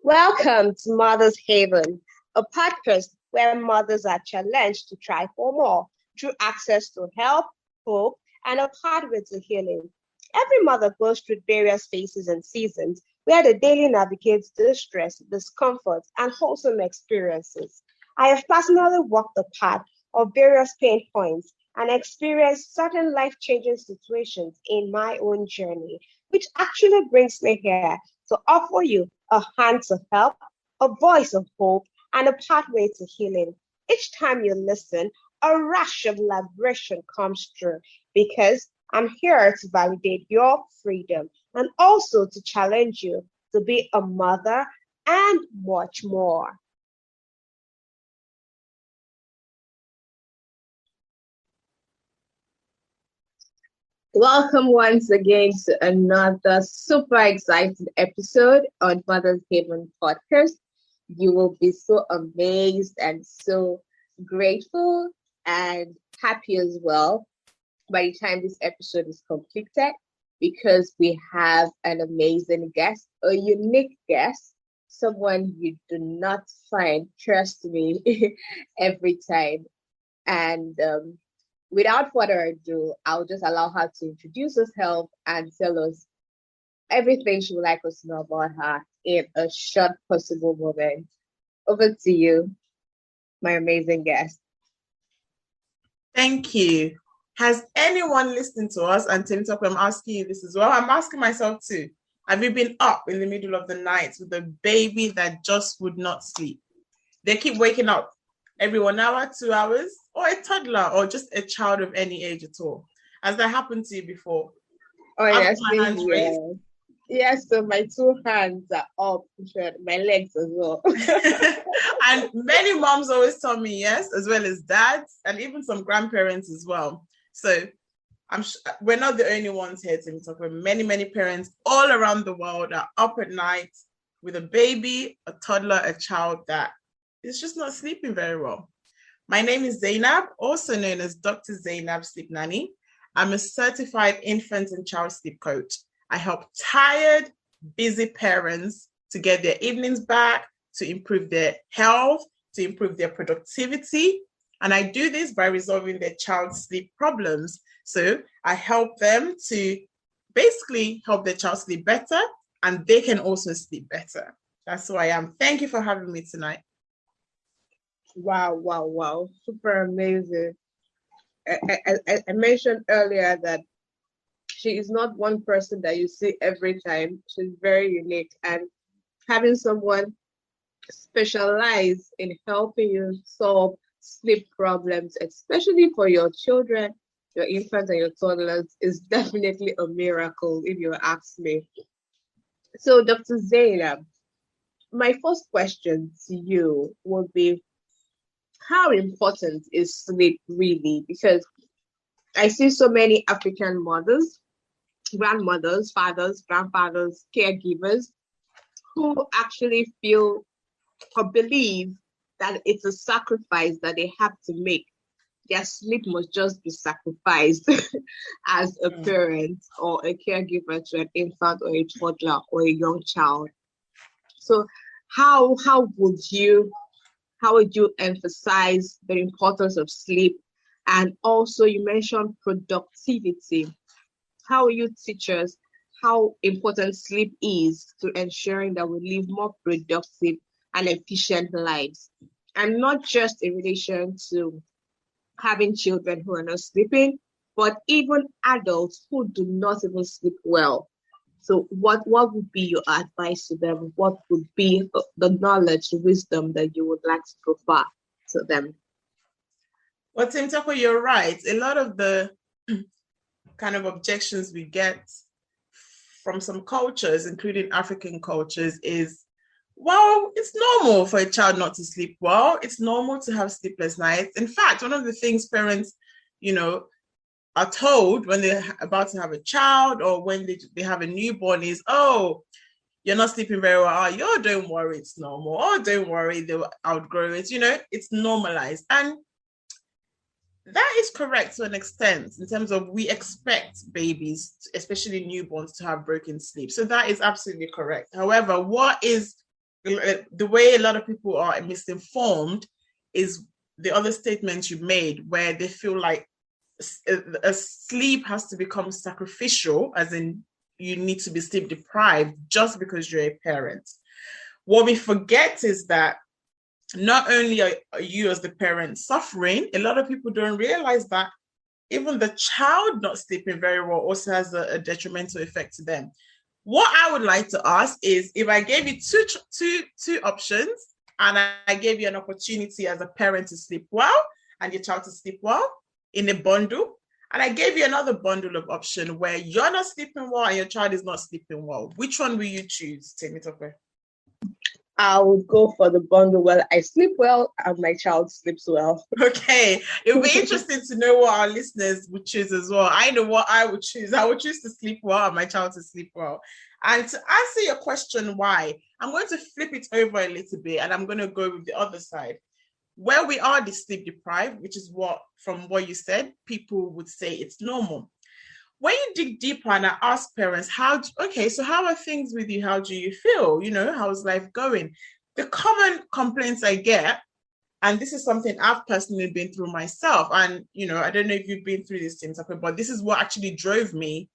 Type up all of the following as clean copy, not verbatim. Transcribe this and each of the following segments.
Welcome to Mother's Haven, a podcast where mothers are challenged to try for more through access to help, hope, and a pathway to healing. Every mother goes through various phases and seasons where they daily navigate distress, discomfort, and wholesome experiences. I have personally walked the path of various pain points and experienced certain life changing situations in my own journey, which actually brings me here to offer you a hand to help, a voice of hope, and a pathway to healing. Each time you listen, a rush of liberation comes through because I'm here to validate your freedom and also to challenge you to be a mother and much more. Welcome once again to another super exciting episode on Mother's Haven podcast. You will be so amazed and so grateful and happy as well by the time this episode is completed because we have an amazing guest, a unique guest, someone you do not find, trust me, every time. And without further ado, I'll just allow her to introduce herself and tell us everything she would like us to know about her in a short possible moment. Over to you, my amazing guest. Thank you. Has anyone listened to us? And Tim Talk, I'm asking you this as well. I'm asking myself too. Have you been up in the middle of the night with a baby that just would not sleep? They keep waking up every 1 hour, 2 hours, or a toddler, or just a child of any age at all. Has that happened to you before? Oh, yes, my hands raised. Yes, so my two hands are up, my legs as well. And many moms always tell me yes, as well as dads, and even some grandparents as well. So we're not the only ones here to talk about. Many parents all around the world are up at night with a baby, a toddler, a child that is just not sleeping very well. My name is Zainab, also known as Dr. Zainab Sleep Nanny. I'm a certified infant and child sleep coach. I help tired, busy parents to get their evenings back, to improve their health, to improve their productivity. And I do this by resolving their child's sleep problems. So I help them to basically help their child sleep better, and they can also sleep better. That's who I am. Thank you for having me tonight. Wow. Super amazing. I mentioned earlier that she is not one person that you see every time. She's very unique, and having someone specialize in helping you solve sleep problems, especially for your children, your infants and your toddlers, is definitely a miracle if you ask me. So, Dr. Zainab, my first question to you would be, how important is sleep really? Because I see so many African mothers, grandmothers, fathers, grandfathers, caregivers who actually feel or believe that it's a sacrifice that they have to make. Their sleep must just be sacrificed as a parent or a caregiver to an infant or a toddler or a young child. So how would you emphasize the importance of sleep? And also you mentioned productivity. How will you teach us how important sleep is to ensuring that we live more productive and efficient lives? And not just in relation to having children who are not sleeping, but even adults who do not even sleep well. So what would be your advice to them? What would be the knowledge, wisdom that you would like to provide to them? Well, Tim Taco, you're right. A lot of the kind of objections we get from some cultures, including African cultures, is, well, it's normal for a child not to sleep well. It's normal to have sleepless nights. In fact, one of the things parents, are told when they're about to have a child or when they have a newborn is, oh, you're not sleeping very well. Oh, don't worry, it's normal. Oh, don't worry, they'll outgrow it. It's normalized. And that is correct to an extent in terms of we expect babies, especially newborns, to have broken sleep. So that is absolutely correct. However, what is the way a lot of people are misinformed is the other statements you made, where they feel like a sleep has to become sacrificial, as in you need to be sleep deprived just because you're a parent. What we forget is that not only are you as the parent suffering, a lot of people don't realize that even the child not sleeping very well also has a detrimental effect to them. What I would like to ask is, if I gave you two options, and I gave you an opportunity as a parent to sleep well and your child to sleep well in a bundle, and I gave you another bundle of option where you're not sleeping well and your child is not sleeping well, which one will you choose, Temitope? I would go for the bundle where I sleep well and my child sleeps well. Okay, it would be interesting to know what our listeners would choose as well. I know what I would choose. I would choose to sleep well and my child to sleep well. And to answer your question, why, I'm going to flip it over a little bit, and I'm going to go with the other side. Where we are sleep deprived, which is what, from what you said, people would say it's normal. When you dig deeper and I ask parents, so how are things with you? How do you feel? How's life going? The common complaints I get, and this is something I've personally been through myself, and, I don't know if you've been through this, but this is what actually drove me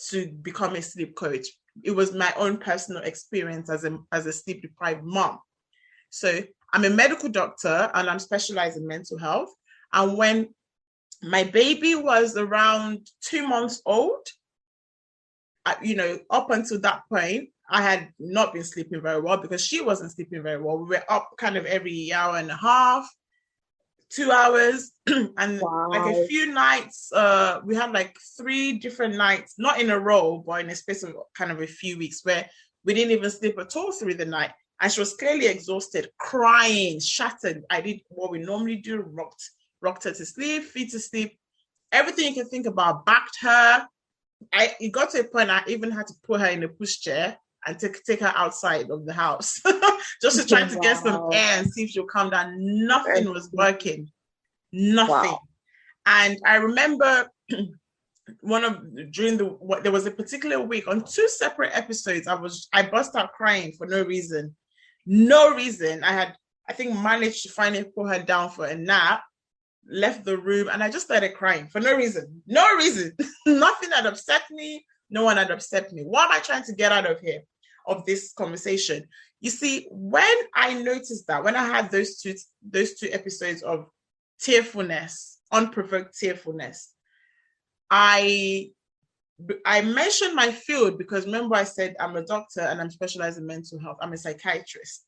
to become a sleep coach. It was my own personal experience as a sleep deprived mom. So I'm a medical doctor and I'm specialized in mental health. And when my baby was around 2 months old, up until that point, I had not been sleeping very well because she wasn't sleeping very well. We were up kind of every hour and a half, 2 hours. And Wow. like a few nights, we had like 3 different nights, not in a row, but in a space of kind of a few weeks, where we didn't even sleep at all through the night. And she was clearly exhausted, crying, shattered. I did what we normally do, rocked her to sleep, feet to sleep, everything you can think about, backed her. It got to a point I even had to put her in a pushchair and take her outside of the house just to try to get some air and see if she'll calm down. Nothing was working. Nothing. Wow. And I remember there was a particular week on 2 separate episodes, I burst out crying for no reason. I think managed to finally put her down for a nap, left the room, and I just started crying for no reason. Nothing had upset me. No one had upset me. What am I trying to get out of here, of this conversation? You see, when I noticed that, when I had those two episodes of tearfulness, unprovoked tearfulness, I mentioned my field because, remember, I said I'm a doctor and I'm specialized in mental health. I'm a psychiatrist.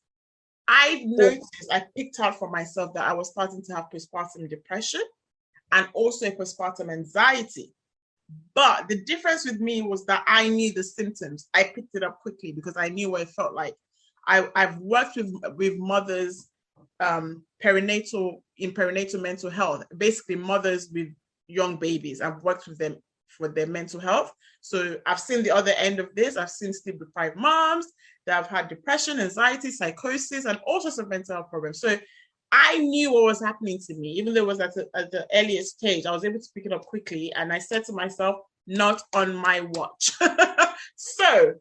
I noticed, I picked out for myself that I was starting to have postpartum depression and also postpartum anxiety. But the difference with me was that I knew the symptoms. I picked it up quickly because I knew what it felt like. I've worked with mothers perinatal mental health, basically mothers with young babies. I've worked with them for their mental health. So I've seen the other end of this. I've seen sleep deprived moms that have had depression, anxiety, psychosis, and all sorts of mental health problems. So I knew what was happening to me, even though it was at the earliest stage. I was able to pick it up quickly, and I said to myself, not on my watch. So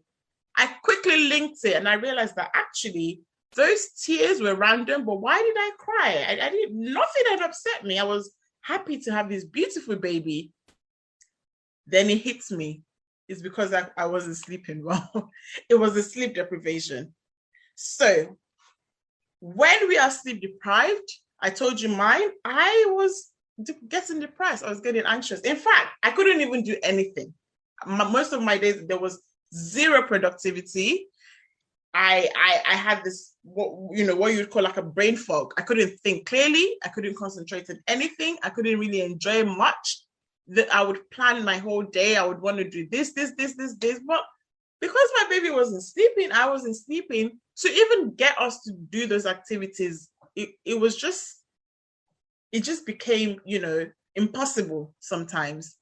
I quickly linked it, and I realized that actually those tears were random, but why did I cry? I didn't, nothing had upset me. I was happy to have this beautiful baby. Then it hits me. It's because I wasn't sleeping well. It was a sleep deprivation. So when we are sleep deprived, I told you mine, I was getting depressed. I was getting anxious. In fact, I couldn't even do anything. Most of my days, there was zero productivity. I had this, what you'd call like a brain fog. I couldn't think clearly. I couldn't concentrate on anything. I couldn't really enjoy much. That I would plan my whole day. I would want to do this. But because my baby wasn't sleeping, I wasn't sleeping. To even get us to do those activities, it just became, impossible sometimes.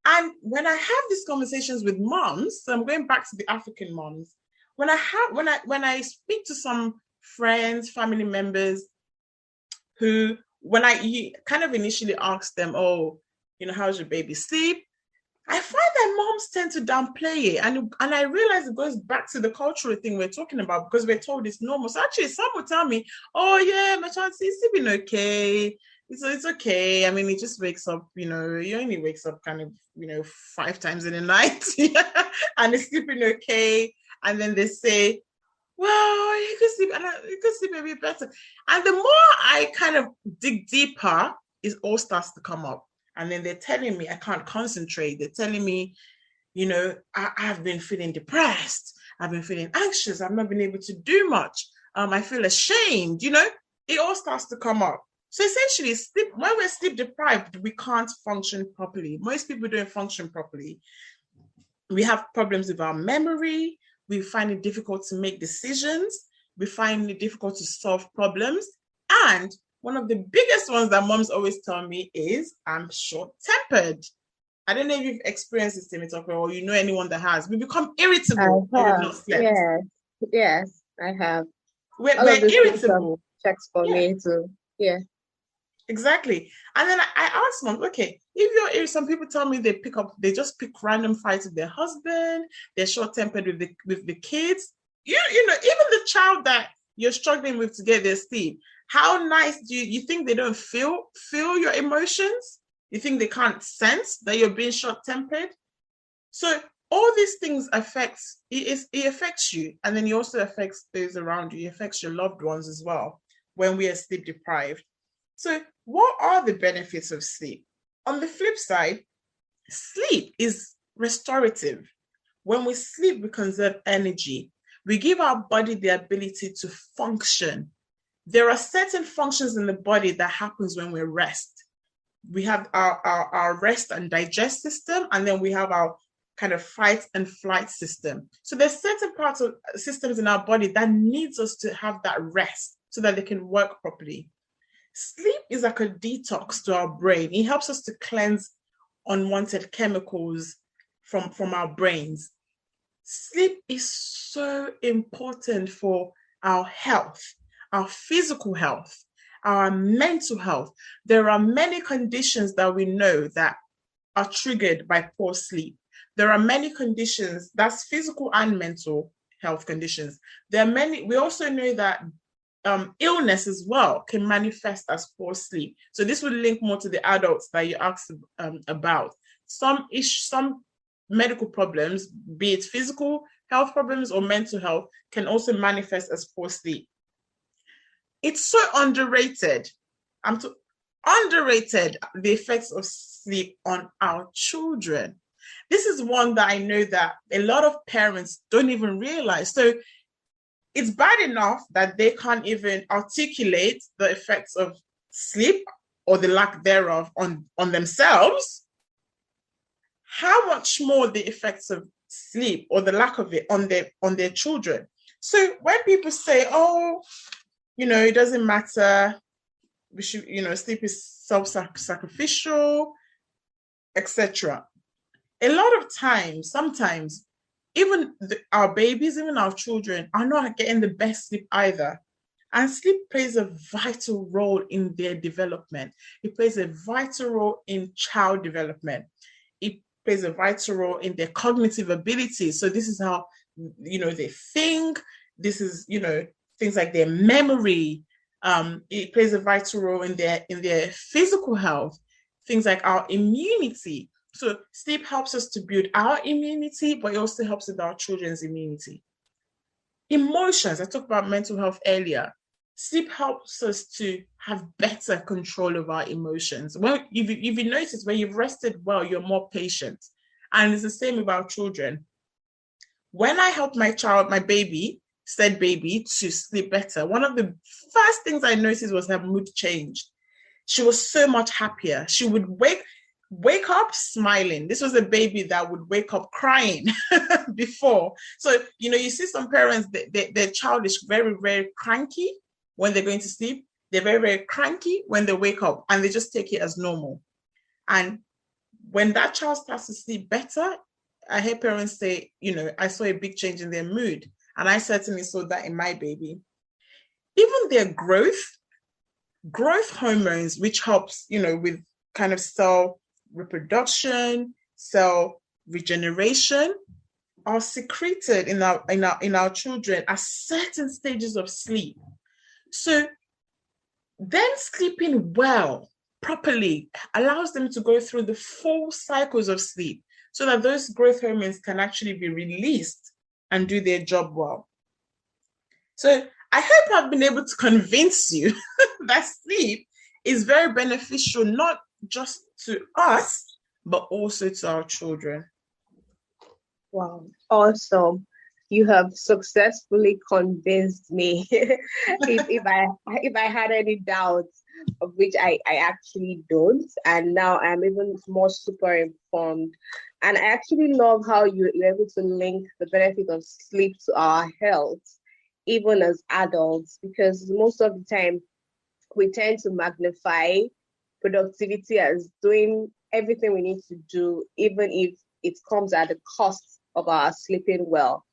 And when I have these conversations with moms, so I'm going back to the African moms, when I speak to some friends, family members who, when I kind of initially ask them, oh, how's your baby sleep? I find that moms tend to downplay it, and I realize it goes back to the cultural thing we're talking about, because we're told it's normal. So actually, some would tell me, "Oh yeah, my child is sleeping okay. It's okay. I mean, he just wakes up. You know, he only wakes up kind of 5 times in the night, and he's sleeping okay." And then they say, "Well, he could sleep, and he could sleep a bit better." And the more I kind of dig deeper, it all starts to come up. And then they're telling me I can't concentrate. They're telling me, I've been feeling depressed. I've been feeling anxious. I've not been able to do much. I feel ashamed. It all starts to come up. So essentially, when we're sleep deprived, we can't function properly. Most people don't function properly. We have problems with our memory. We find it difficult to make decisions. We find it difficult to solve problems. And one of the biggest ones that moms always tell me is I'm short-tempered. I don't know if you've experienced this, Temitope, or you know anyone that has. We become irritable when we've not slept. Yes, I have. We're irritable. Checks for me too. Yeah. Exactly. And then I asked mom, okay, if some people tell me they just pick random fights with their husband, they're short-tempered with the kids. Even the child that you're struggling with to get their sleep, how nice do you think they don't feel your emotions? You think they can't sense that you're being short-tempered? So all these things affects you, and then it also affects those around you. It affects your loved ones as well when we are sleep deprived. So what are the benefits of sleep? On the flip side, sleep is restorative. When we sleep, we conserve energy. We give our body the ability to function. There are certain functions in the body that happens when we rest. We have our rest and digest system, and then we have our kind of fight and flight system. So there's certain parts of systems in our body that needs us to have that rest so that they can work properly. Sleep is like a detox to our brain. It helps us to cleanse unwanted chemicals from our brains. Sleep is so important for our health, our physical health, our mental health. There are many conditions that we know that are triggered by poor sleep. There are many conditions, that's physical and mental health conditions. There are many, we also know that illness as well can manifest as poor sleep. So this would link more to the adults that you asked about. Some medical problems, be it physical health problems or mental health, can also manifest as poor sleep. It's so underrated. Underrated the effects of sleep on our children. This is one that I know that a lot of parents don't even realize. So it's bad enough that they can't even articulate the effects of sleep or the lack thereof on themselves. How much more the effects of sleep or the lack of it on their children. So when people say, "Oh, it doesn't matter, we should, sleep is self-sacrificial," etc. A lot of times, sometimes, even our babies, even our children are not getting the best sleep either. And sleep plays a vital role in their development. It plays a vital role in child development. It plays a vital role in their cognitive abilities. So this is how, they think. This is, things like their memory. It plays a vital role in their physical health. Things like our immunity. So sleep helps us to build our immunity, but it also helps with our children's immunity. Emotions, I talked about mental health earlier. Sleep helps us to have better control of our emotions. Well, if you notice, when you've rested well, you're more patient. And it's the same with our children. When I help my baby, to sleep better, one of the first things I noticed was her mood changed. She was so much happier. She would wake up smiling. This was a baby that would wake up crying before. So, you see some parents, their child is very, very cranky when they're going to sleep. They're very, very cranky when they wake up, and they just take it as normal. And when that child starts to sleep better, I hear parents say, I saw a big change in their mood. And I certainly saw that in my baby. Even their growth hormones, which helps, with kind of cell reproduction, cell regeneration are secreted in our children at certain stages of sleep. So then sleeping well, properly, allows them to go through the full cycles of sleep so that those growth hormones can actually be released and do their job well. So I hope I've been able to convince you that sleep is very beneficial, not just to us, but also to our children. Wow, awesome. You have successfully convinced me. if I had any doubts, of which I actually don't, and now I'm even more super informed. And I actually love how you're able to link the benefit of sleep to our health, even as adults, because most of the time we tend to magnify productivity as doing everything we need to do, even if it comes at the cost of our sleeping well.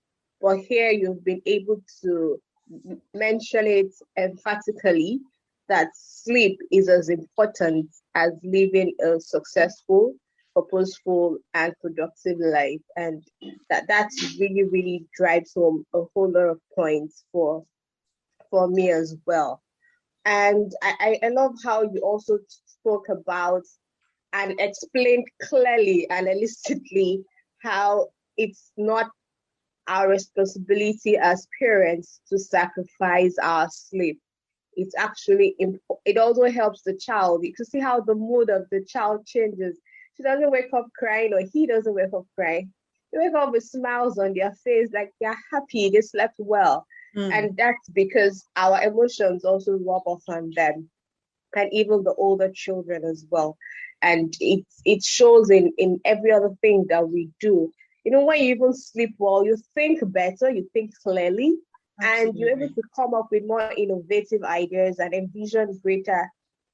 But here you've been able to mention it emphatically that sleep is as important as living a successful, purposeful, and productive life. And that really, really drives home a whole lot of points for me as well. And I love how you also spoke about and explained clearly and explicitly how it's not our responsibility as parents to sacrifice our sleep. It's actually, it also helps the child. You can see how the mood of the child changes. She doesn't wake up crying, or he doesn't wake up crying. They wake up with smiles on their face, like they're happy, they slept well. And that's because our emotions also rub off on them, and even the older children as well. And it shows in every other thing that we do. You know, when you even sleep well, you think better, you think clearly, and you're able to come up with more innovative ideas and envision greater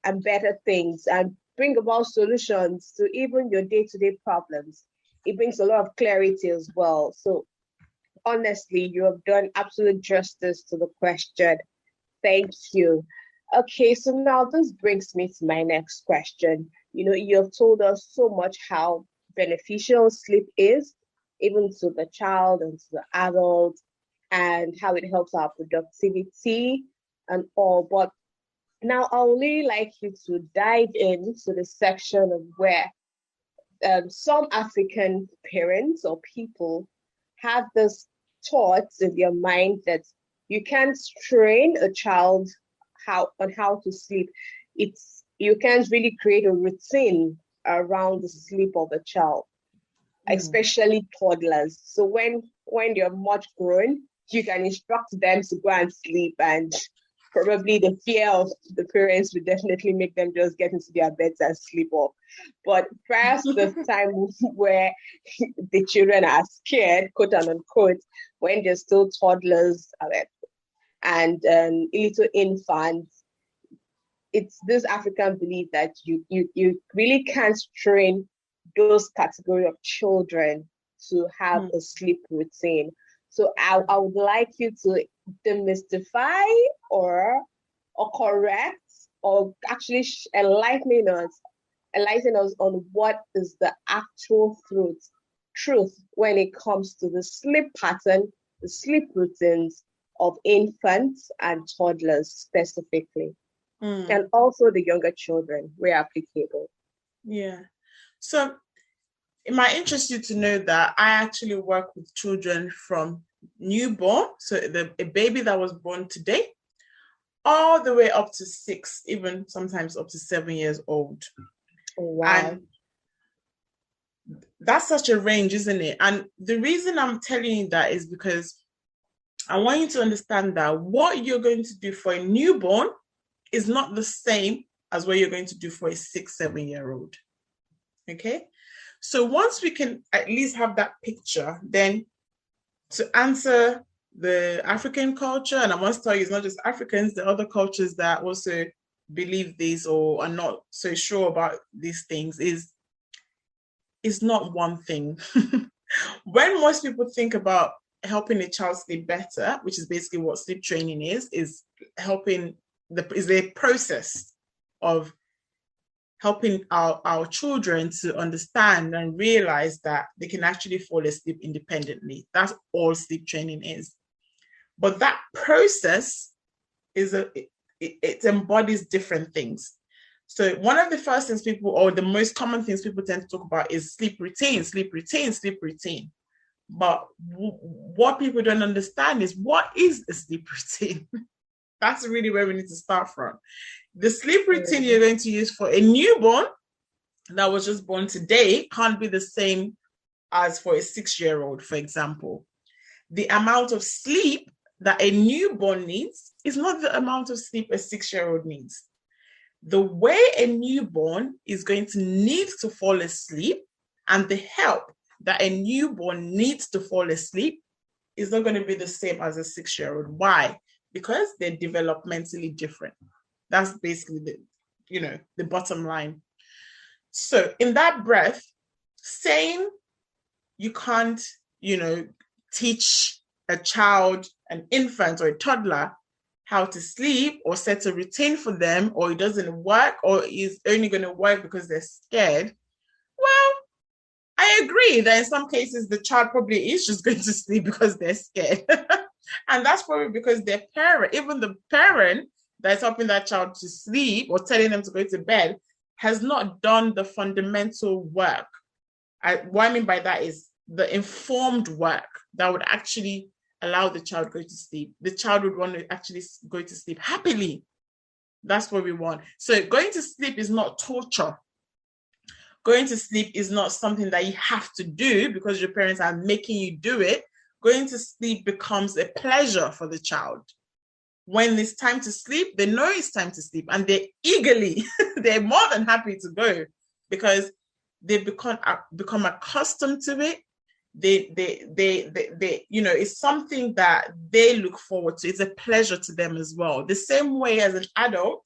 and better things and bring about solutions to even your day-to-day problems. It brings a lot of clarity as well. So honestly, you have done absolute justice to the question. Thank you. Okay, so now this brings me to my next question. You know, you have told us so much how beneficial sleep is, even to the child and to the adult, and how it helps our productivity and all. But now I would really like you to dive into the section of where some African parents or people have this thoughts in their mind that you can't train a child how to sleep. You can't really create a routine around the sleep of a child, especially toddlers. So when they're much grown, you can instruct them to go and sleep, and probably the fear of the parents would definitely make them just get into their beds and sleep off. But prior to the time where the children are scared, quote unquote, when they're still toddlers and little infants, it's this African belief that you really can't train those category of children to have a sleep routine. So I would like you to demystify or correct or actually enlighten us on what is the actual truth when it comes to the sleep pattern, the sleep routines of infants and toddlers specifically, and also the younger children where applicable. Yeah. So it might interest you to know that I actually work with children from newborn, so a baby that was born today, all the way up to 6, even sometimes up to 7 years old. Oh, wow. And that's such a range, isn't it? And the reason I'm telling you that is because I want you to understand that what you're going to do for a newborn is not the same as what you're going to do for a 6, 7-year-old. Okay? So once we can at least have that picture, then to answer the African culture, and I must tell you, it's not just Africans, the other cultures that also believe this or are not so sure about these things, is not one thing. When most people think about helping a child sleep better, which is basically what sleep training is helping is a process of helping our children to understand and realize that they can actually fall asleep independently. That's all sleep training is. But that process it embodies different things. So one of the first things people, or the most common things people tend to talk about is sleep routine, sleep routine, sleep routine. But what people don't understand is, what is a sleep routine? That's really where we need to start from. The sleep routine you're going to use for a newborn that was just born today can't be the same as for a 6-year-old, for example. The amount of sleep that a newborn needs is not the amount of sleep a 6-year-old needs. The way a newborn is going to need to fall asleep and the help that a newborn needs to fall asleep is not going to be the same as a 6-year-old. Why? Because they're developmentally different. That's basically the bottom line. So in that breath, saying you can't, teach a child, an infant or a toddler how to sleep or set a routine for them, or it doesn't work, or is only going to work because they're scared. Well, I agree that in some cases the child probably is just going to sleep because they're scared. And that's probably because their parent, even the parent that's helping that child to sleep or telling them to go to bed, has not done the fundamental work. What I mean by that is the informed work that would actually allow the child to go to sleep. The child would want to actually go to sleep happily. That's what we want. So going to sleep is not torture. Going to sleep is not something that you have to do because your parents are making you do it. Going to sleep becomes a pleasure for the child. When it's time to sleep, they know it's time to sleep, and they're more than happy to go because they become accustomed to it. They it's something that they look forward to. It's a pleasure to them as well. The same way as an adult,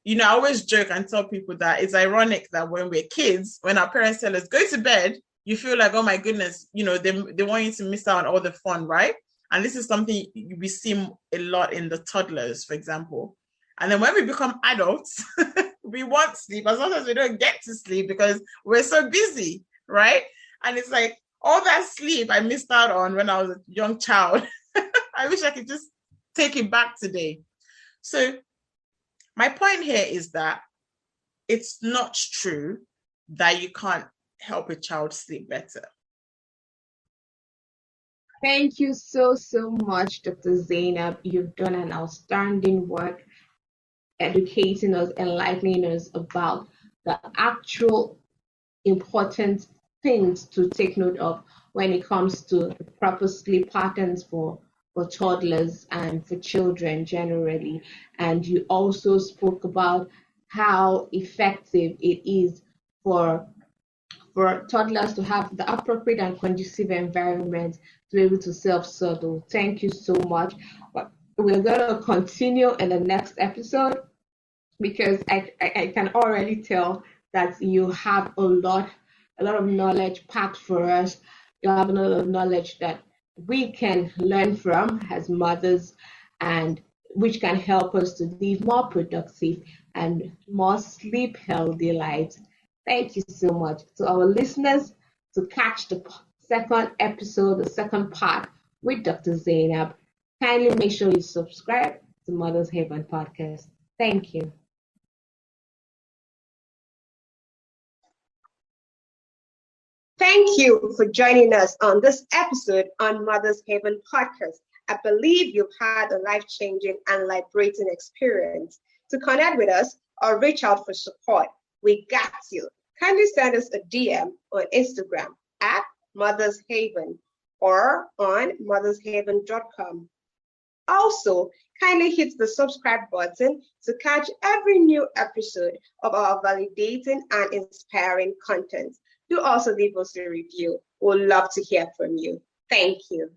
I always joke and tell people that it's ironic that when we're kids, when our parents tell us go to bed, you feel like, oh my goodness, they want you to miss out on all the fun, right? And this is something we see a lot in the toddlers, for example. And then when we become adults, we want sleep as long as we don't get to sleep because we're so busy, right? And it's like, all that sleep I missed out on when I was a young child, I wish I could just take it back today. So my point here is that it's not true that you can't help a child sleep better. Thank you so much, Dr. Zainab. You've done an outstanding work educating us, enlightening us about the actual important things to take note of when it comes to the proper sleep patterns for toddlers and for children generally. And you also spoke about how effective it is for toddlers to have the appropriate and conducive environment to be able to self-settle. Thank you so much. But we're going to continue in the next episode because I can already tell that you have a lot of knowledge packed for us. You have a lot of knowledge that we can learn from as mothers, and which can help us to live more productive and more sleep healthy lives. Thank you so much to our listeners. To catch the second episode, the second part with Dr. Zainab, kindly make sure you subscribe to Mother's Haven Podcast. Thank you. Thank you for joining us on this episode on Mother's Haven Podcast. I believe you've had a life-changing and liberating experience. To connect with us or reach out for support, we got you. Kindly send us a DM on Instagram at Mother's Haven or on mothershaven.com. Also, kindly hit the subscribe button to catch every new episode of our validating and inspiring content. Do also leave us a review. We'd love to hear from you. Thank you.